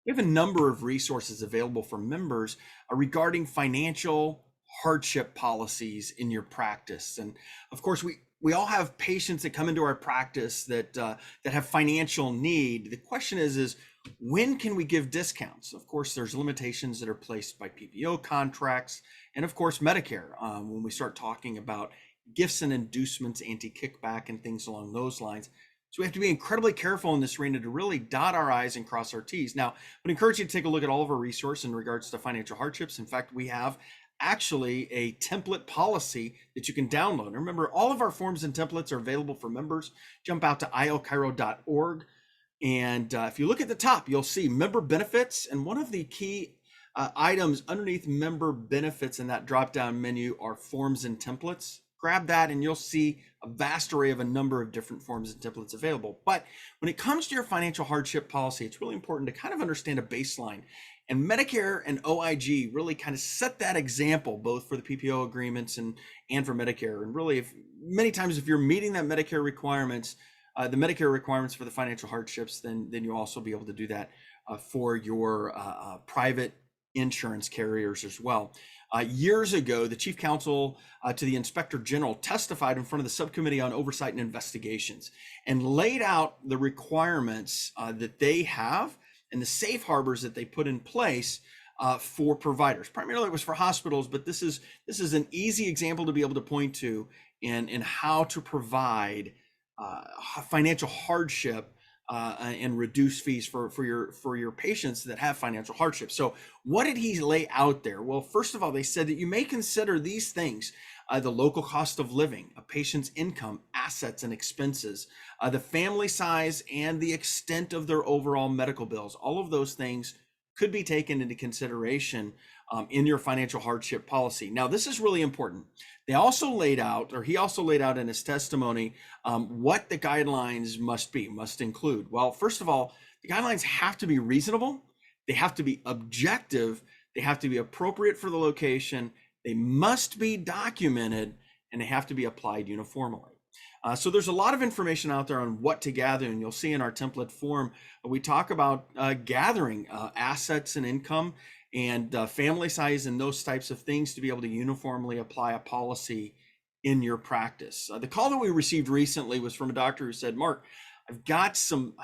We have a number of resources available for members regarding financial hardship policies in your practice. And of course, we all have patients that come into our practice that have financial need. The question is when can we give discounts? Of course, there's limitations that are placed by PPO contracts and of course Medicare when we start talking about gifts and inducements, anti-kickback, and things along those lines. So we have to be incredibly careful in this arena to really dot our I's and cross our T's. Now, I would encourage you to take a look at all of our resources in regards to financial hardships. In fact, we have actually a template policy that you can download. And remember, all of our forms and templates are available for members. Jump out to ilchiro.org. And if you look at the top, you'll see member benefits. And one of the key items underneath member benefits in that drop-down menu are forms and templates. Grab that and you'll see a vast array of a number of different forms and templates available. But when it comes to your financial hardship policy, it's really important to kind of understand a baseline. And Medicare and OIG really kind of set that example, both for the PPO agreements and for Medicare. And really, many times if you're meeting that Medicare requirements, the Medicare requirements for the financial hardships, then you'll also be able to do that for your private insurance carriers as well. Years ago, the chief counsel to the inspector general testified in front of the subcommittee on oversight and investigations and laid out the requirements that they have and the safe harbors that they put in place for providers. Primarily it was for hospitals, but this is an easy example to be able to point to in how to provide financial hardship and reduce fees for your patients that have financial hardship. So what did he lay out there? Well, first of all, they said that you may consider these things: the local cost of living, a patient's income, assets and expenses, the family size, and the extent of their overall medical bills. All of those things could be taken into consideration in your financial hardship policy. Now, this is really important. They also laid out, or he also laid out in his testimony, what the guidelines must include. Well, first of all, the guidelines have to be reasonable, they have to be objective, they have to be appropriate for the location, they must be documented, and they have to be applied uniformly. So there's a lot of information out there on what to gather, and you'll see in our template form, we talk about gathering assets and income and family size and those types of things to be able to uniformly apply a policy in your practice. The call that we received recently was from a doctor who said, "Mark, I've got some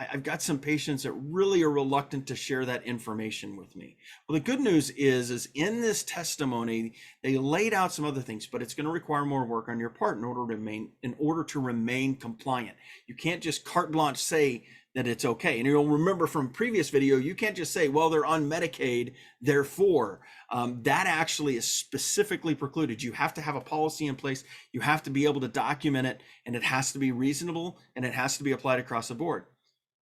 patients that really are reluctant to share that information with me." Well, the good news is in this testimony, they laid out some other things, but it's going to require more work on your part in order to remain compliant. You can't just carte blanche say that it's okay. And you'll remember from previous video, you can't just say, well, they're on Medicaid, therefore. That actually is specifically precluded. You have to have a policy in place. You have to be able to document it, and it has to be reasonable, and it has to be applied across the board.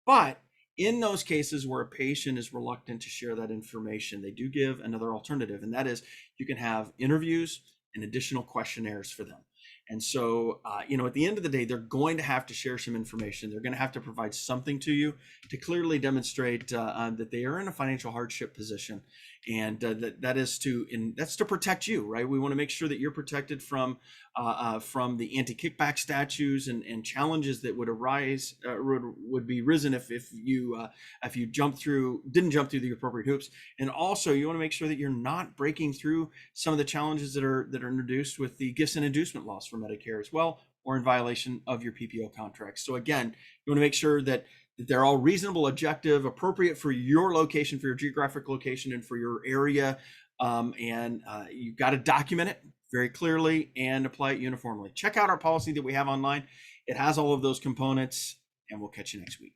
But in those cases where a patient is reluctant to share that information, they do give another alternative, and that is you can have interviews and additional questionnaires for them. And so, at the end of the day, they're going to have to share some information. They're going to have to provide something to you to clearly demonstrate that they are in a financial hardship position, and that's to protect you, right? We want to make sure that you're protected from the anti-kickback statutes and challenges that would arise would be risen if you didn't jump through the appropriate hoops. And also, you want to make sure that you're not breaking through some of the challenges that are introduced with the gifts and inducement laws for Medicare as well, or in violation of your PPO contracts. So again, you want to make sure that they're all reasonable, objective, appropriate for your location, for your geographic location, and for your area. You've got to document it very clearly and apply it uniformly. Check out our policy that we have online. It has all of those components, and we'll catch you next week.